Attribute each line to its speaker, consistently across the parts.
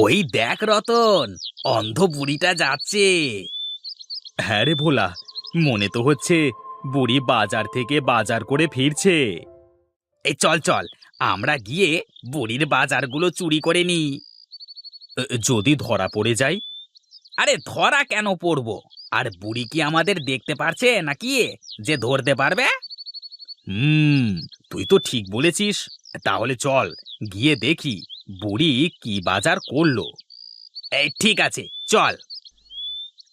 Speaker 1: ওই দেখ রতন, অন্ধ বুড়িটা যাচ্ছে। হ্যাঁ রে ভোলা, মনে তো হচ্ছে বুড়ি বাজার থেকে বাজার করে ফিরছে। এই চল চল, আমরা গিয়ে বুড়ির বাজারগুলো চুরি করে নি। যদি ধরা পড়ে যাই? আরে ধরা কেন পড়বো? আর বুড়ি কি আমাদের দেখতে পারছে নাকি যে ধরতে পারবে? হুম, তুই তো ঠিক বলেছিস। তাহলে চল গিয়ে দেখি বুড়ি কি বাজার করলো। এই ঠিক আছে, চল।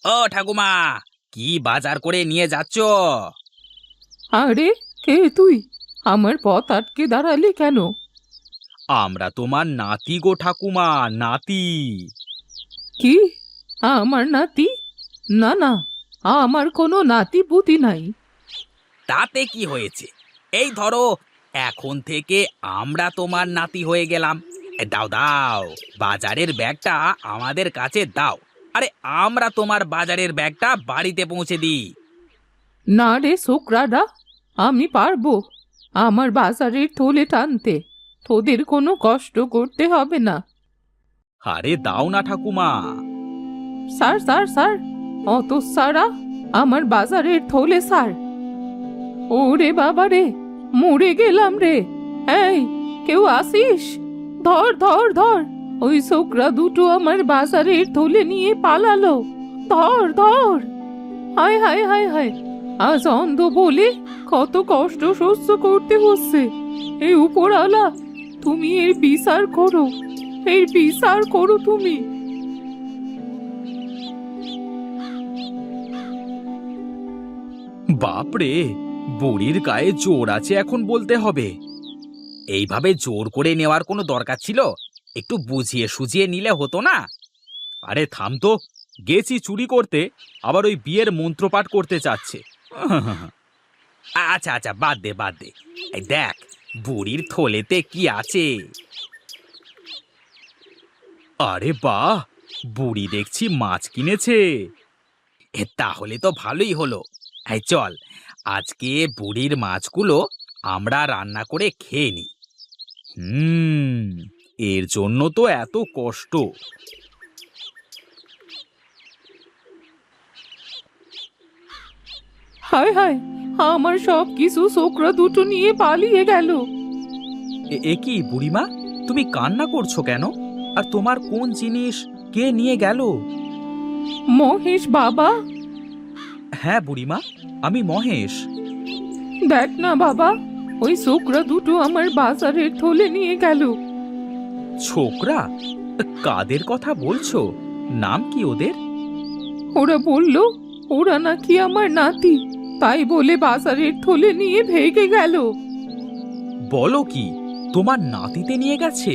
Speaker 1: ও ঠাকুমা, কি বাজার করে নিয়ে যাচ্ছ?
Speaker 2: আরে, কে তুই? আমার পথ আটকে দাঁড়ালি কেন?
Speaker 1: আমরা তোমার নাতি গো ঠাকুমা, নাতি।
Speaker 2: কি? আমার নাতি? না না, আমার কোনো নাতি পুতি নাই।
Speaker 1: তাতে কি হয়েছে? এই ধরো, এখন থেকে আমরা তোমার নাতি হয়ে গেলাম। দাও দাও, বাজারের ব্যাগটা আমাদের কাছে দাও। আরে আমরা তোমার বাজারের ব্যাগটা বাড়িতে পৌঁছে দিই।
Speaker 2: না রে ছোকরারা, আমি পারবো আমার বাজারের থলে টানতে। তোদের কোনো কষ্ট করতে হবে না।
Speaker 1: আরে দাও না ঠাকুমা।
Speaker 2: স্যার স্যার স্যার, অত সারা আমার বাজারের থলে স্যার। ওরে বাবা রে, মরে গেলাম রে। এই, কেউ আসিস? ধর ধর ধর, ওই ছোকরা দুটো আমার বাজারের থলে নিয়ে পালালো। ধর ধর। হায় হায় হায় হায়, আজ অন্ধ বলে কত কষ্ট সহ্য করতে হচ্ছে। এই উপরওয়ালা, তুমি এর বিচার করো, এর বিচার করো তুমি।
Speaker 1: বাপরে, বুড়ির গায়ে জোর আছে এখন বলতে হবে। এইভাবে জোর করে নেওয়ার কোনো দরকার ছিল? একটু বুঝিয়ে সুঝিয়ে নিলে হতো না? আরে থাম তো, গেছি চুরি করতে, আবার ওই বিয়ের মন্ত্রপাঠ করতে চাচ্ছে। আচ্ছা আচ্ছা, বাদ দে বাদ দে। এই দেখ, বুড়ির থলেতে কি আছে। আরে বাহ, বুড়ি দেখছি মাছ কিনেছে। তাহলে তো ভালোই হলো। এই চল, আজকে বুড়ির মাছগুলো আমরা রান্না করে খেয়ে নিই। হুম, এর জন্য তো এত কষ্ট।
Speaker 2: হায় হায়, আমার সব কিছু ছোকরা দুটো নিয়ে পালিয়ে গেল।
Speaker 1: এ কি বুড়িমা, তুমি কান্না করছো কেন? আর তোমার কোন জিনিস কে নিয়ে গেল?
Speaker 2: মহেশ বাবা।
Speaker 1: হ্যাঁ বুড়িমা, আমি মহেশ।
Speaker 2: দেখ না বাবা, ওই ছোকরা দুটো আমার বাজারের থলে নিয়ে গেল।
Speaker 1: ছোকরা? কাদের কথা বলছো? নাম কি ওদের?
Speaker 2: ওরা বলল ওরা নাকি আমার নাতি, তাই বলে বাজারের থলে নিয়ে ভেগে গেল।
Speaker 1: বলো কি, তোমার নাতিতে নিয়ে গেছে?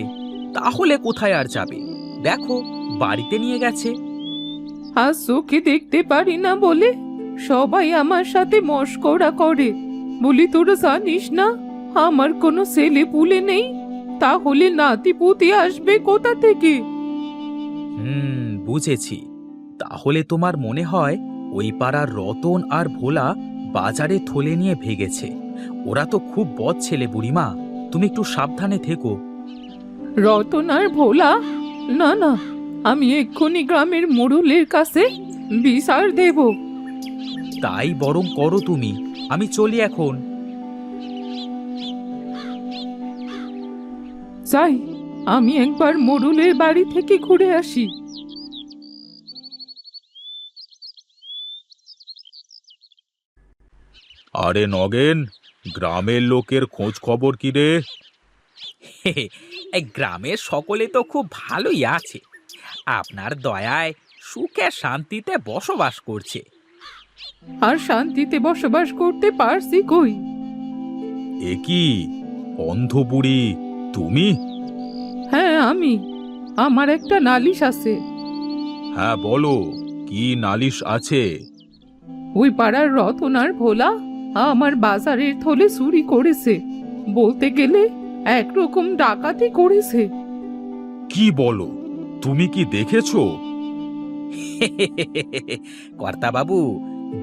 Speaker 1: তাহলে কোথায় আর যাবে? দেখো, বাড়িতে নিয়ে গেছে।
Speaker 2: আজ চোখে দেখতে পারি না বলে সবাই আমার সাথে মশকরা করে। বলি, তোরা জানিস না আমার কোনো ছেলে পুলে নেই, তাহলে নাতি পুতি আসবে কোথা থেকে?
Speaker 1: বুঝেছি। তাহলে তোমার মনে হয় ওই পাড়ার রতন আর ভোলা বাজারে থলে নিয়ে ভেগেছে। ওরা তো খুব বদ ছেলে বুড়িমা, তুমি একটু সাবধানে থেকো।
Speaker 2: রতন আর ভোলা? না না, আমি এক্ষুনি গ্রামের মোড়লের কাছে বিচার দেব।
Speaker 1: তাই বরং করো তুমি, আমি চলি এখন।
Speaker 2: যাই, আমি একবার মোড়লের বাড়ি থেকে ঘুরে আসি।
Speaker 1: আরে নগেন, গ্রামের লোকের খোঁজ খবর কি রে? এই গ্রামের সকলে তো খুব ভালোই আছে। আপনার দয়ায় সুখে শান্তিতে বসবাস করছে।
Speaker 2: আর শান্তিতে বসবাস করতে পারছি কই?
Speaker 1: এ কি, অন্ধ বুড়ি তুমি?
Speaker 2: হ্যাঁ আমি। আমার একটা নালিশ আছে।
Speaker 1: হ্যাঁ বলো, কি নালিশ আছে?
Speaker 2: ওই পাড়ার রতন আর ভোলা আমার বাজারের থলে চুরি করেছে, বলতে গেলে একরকম ডাকাতি করেছে।
Speaker 1: কি বলো? তুমি কি দেখেছো? কর্তা বাবু,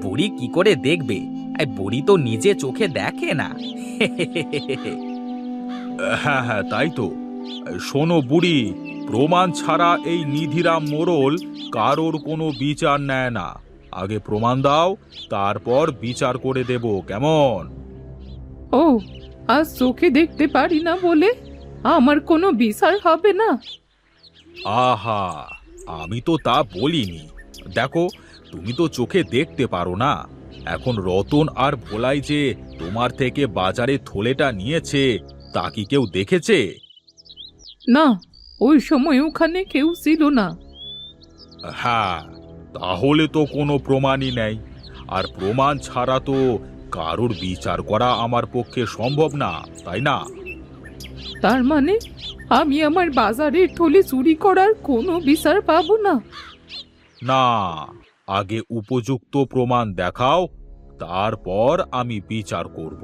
Speaker 1: বুড়ি কি করে দেখবে? এই বুড়ি তো নিজে চোখে দেখে না। হ্যাঁ হ্যাঁ, তাই তো। শোনো বুড়ি, প্রমাণ ছাড়া এই নিধিরাম মোড়ল কারোর কোনো বিচার নেয় না। আগে প্রমাণ দাও, তারপর বিচার করে দেব, কেমন?
Speaker 2: ও, আজ চোখে দেখতে পারি না বলে আমার কোনো বিচার হবে না?
Speaker 1: আহা, আমি তো তা বলিনি। দেখো, তুমি তো চোখে দেখতে পারো না। এখন রতন আর ভোলাই যে তোমার থেকে বাজারে থলেটা নিয়েছে, তা কি কেউ দেখেছে?
Speaker 2: না, ওই সময় ওখানে কেউ ছিল না।
Speaker 1: হ্যাঁ, তাহলে তো কোনো প্রমাণই নেই। আর প্রমাণ ছাড়া তো কারোর বিচার করা আমার পক্ষে সম্ভব না, তাই না?
Speaker 2: তার মানে আমি আমার বাজারের থলে চুরি করার কোনো বিচার পাবো না?
Speaker 1: না, আগে উপযুক্ত প্রমাণ দেখাও, তারপর আমি বিচার করব।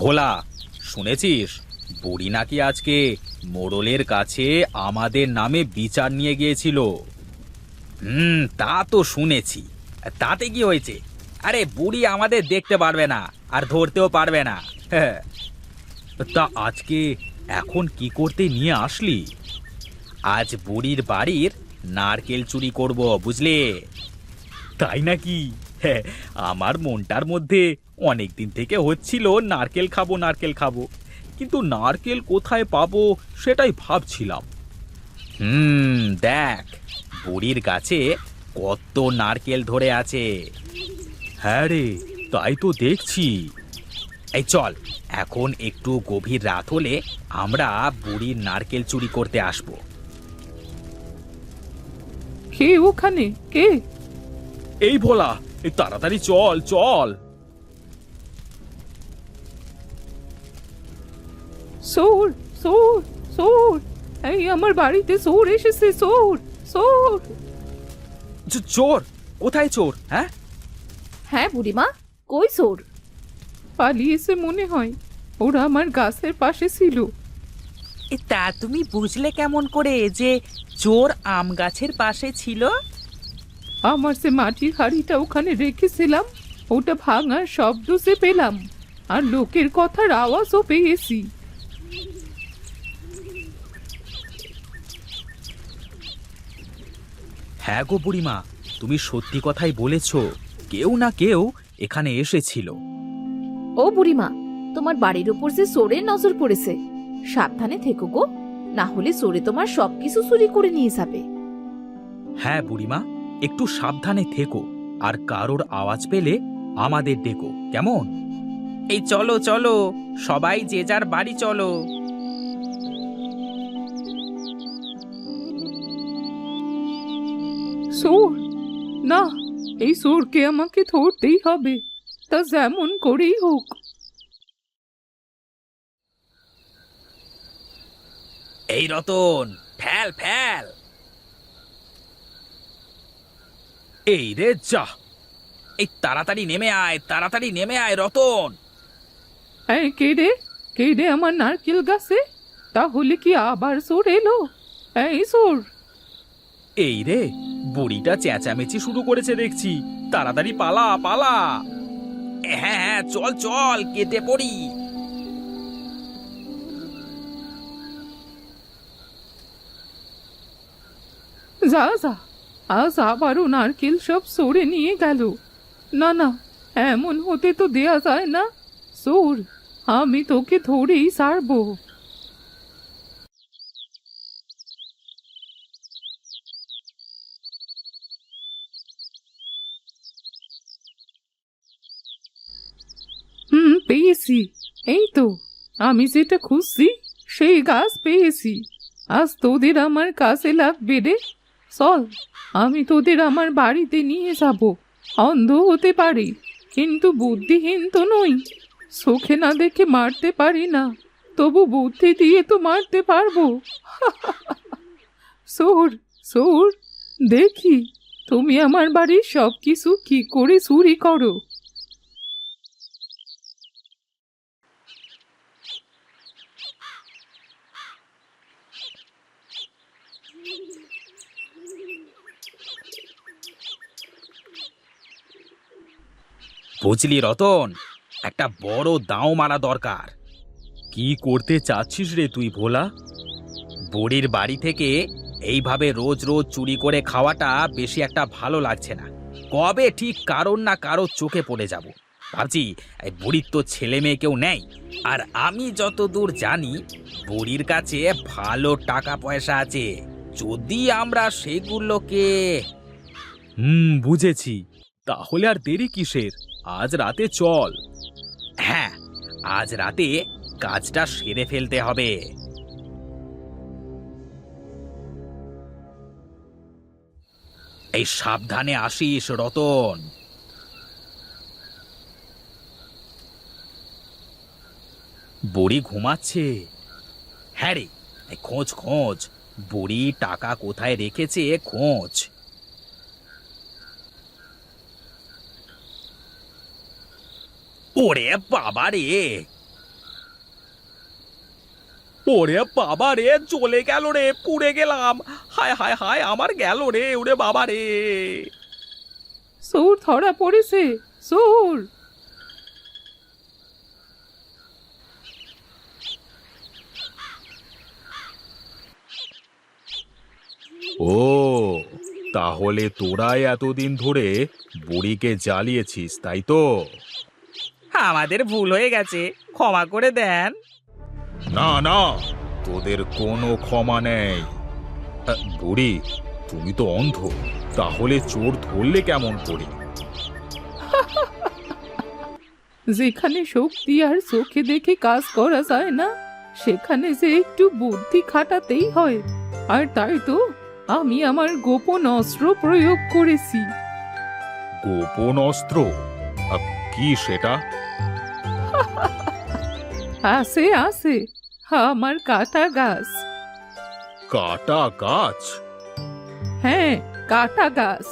Speaker 1: ভোলা, শুনেছিস বুড়ি নাকি আজকে মোড়লের কাছে আমাদের নামে বিচার নিয়ে গিয়েছিল? তা তো শুনেছি। তাতে কি হয়েছে? আরে বুড়ি আমাদের দেখতে পারবে না, আর ধরতেও পারবে না। হ্যাঁ, তা আজকে এখন কি করতে নিয়ে আসলি? আজ বুড়ির বাড়ির নারকেল চুরি করব, বুঝলে? তাই নাকি? হ্যাঁ, আমার মনটার মধ্যে অনেক দিন থেকে হচ্ছিল নারকেল খাবো নারকেল খাবো, কিন্তু নারকেল কোথায় পাবো সেটাই ভাবছিলাম। দেখ, বুড়ির গাছে কত নারকেল ধরে আছে। হ্যাঁ রে, তাই তো দেখছি। এই চল, এখন একটু গভীর রাত হলে আমরা বুড়ির নারকেল চুরি করতে আসবো।
Speaker 2: কে ওখানে, কে?
Speaker 1: এই ভোলা, এই তাড়াতাড়ি চল চল।
Speaker 2: চোর, চোর, চোর! এই আমার বাড়িতে চোর এসেছে, চোর, চোর!
Speaker 1: চোর? কোথায় চোর? হ্যাঁ,
Speaker 3: হ্যাঁ বুড়িমা, কই চোর?
Speaker 2: পালিয়েছে মনে হয়। ওরা আমার গাছের পাশে ছিল।
Speaker 4: তা তুমি বুঝলে কেমন করে যে চোর আম গাছের পাশে ছিল?
Speaker 2: আমার সে মাটির হাঁড়িটা ওখানে রেখেছিলাম, ওটা ভাঙার শব্দ সে পেলাম, আর লোকের কথার আওয়াজও পেয়েছি।
Speaker 1: হ্যাঁ গো বুড়িমা, তুমি সত্যি কথাই বলেছ। কেউ না কেউ এখানে এসেছিল।
Speaker 3: ও বুড়িমা, তোমার বাড়ির উপর যে চোরের নজর পড়েছে, সাবধানে থেকো গো, না হলে চোরে তোমার সবকিছু চুরি করে নিয়ে যাবে।
Speaker 1: হ্যাঁ বুড়িমা, একটু সাবধানে থেকো, আর কারোর আওয়াজ পেলে আমাদের ডেকো, কেমন?
Speaker 4: এই চলো চলো, সবাই যে যার বাড়ি চলো।
Speaker 2: চোর? না, এই চোরকে আমাকে ধরতেই হবে, তা যেমন করেই হোক।
Speaker 1: এই রতন, ফেল ফেল। এই রে যা, এই তাড়াতাড়ি নেমে আয়, তাড়াতাড়ি নেমে আয় রতন।
Speaker 2: এই কে রে, কে রে আমার নারকেল গাছে? তাহলে কি আবার চোর এলো? এই চোর!
Speaker 1: এই রে, বুড়িটা চেঁচামেচি শুরু করেছে দেখছি, তাড়াতাড়ি পালা পালা। হ্যাঁ হ্যাঁ, চল চল, কেটে পড়ি।
Speaker 2: যা যা, আজ আবারও নারকেল সব সরে নিয়ে গেল। না না, এমন হতে তো দেয়া যায় না। চোর, আমি তোকে ধরেই ছাড়বো। পেয়েছি। এই তো, আমি যেটা খুঁজছি সেই গাছ পেয়েছি। আজ তোদের আমার কাছে লাগবে রে। চল, আমি তোদের আমার বাড়িতে নিয়ে যাব। অন্ধ হতে পারি, কিন্তু বুদ্ধিহীন তো নই। চোখে না দেখে মারতে পারি না, তবু বুদ্ধি দিয়ে তো মারতে পারবো। চোর, চোর, দেখি তুমি আমার বাড়ির সব কিছু কি করে চুরি করো।
Speaker 1: বুঝলি রতন, একটা বড় দাও মারা দরকার। কি করতে চাচ্ছিস রে তুই ভোলা? বুড়ির বাড়ি থেকে এইভাবে রোজ রোজ চুরি করে খাওয়াটা বেশি একটা ভালো লাগছে না। কবে ঠিক কারোর না কারোর চোখে পড়ে যাব। ভাবছি এই বুড়ির তো ছেলে মেয়ে কেউ নেই, আর আমি যতদূর জানি বুড়ির কাছে ভালো টাকা পয়সা আছে। যদি আমরা সেগুলোকে বুঝেছি। তাহলে আর দেরি কিসের? আজ রাতে চল। হ্যাঁ, আজ রাতে কাজটা সেরে ফেলতে হবে। এই সাবধানে আসিস রতন। বুড়ি ঘুমাচ্ছে। হ্যাঁ রে, এই খোঁজ খোঁজ, বুড়ি টাকা কোথায় রেখেছে খোঁজ। ওরে বাবা রে, ওরে বাবা রে, চলে গেল রে, পুড়ে গেলাম। হায় হায় হায়, আমার গেল রে, ওরে বাবা রে।
Speaker 2: চোর ধরা পড়েছে, চোর।
Speaker 1: ও, তাহলে তোরাই এতদিন ধরে বুড়িকে জ্বালিয়েছিস, তাই তো? আমাদের ভুল হয়ে গেছে, ক্ষমা করে দেন। না না, তোদের কোনো ক্ষমা নেই। বুড়ি, তুমি তো অন্ধ, তাহলে চোর ধরলে কেমন করে?
Speaker 2: যেখানে শক্তি আর চোখে দেখে কাজ করা যায় না, সেখানে যে একটু বুদ্ধি খাটাতেই হয়। আর তাই তো আমি আমার গোপন অস্ত্র প্রয়োগ করেছি।
Speaker 1: গোপন অস্ত্র? কি সেটা?
Speaker 2: আছে আছে, আমার কাটা গাছ।
Speaker 1: কাটা গাছ?
Speaker 2: হ্যাঁ, কাটা গাছ।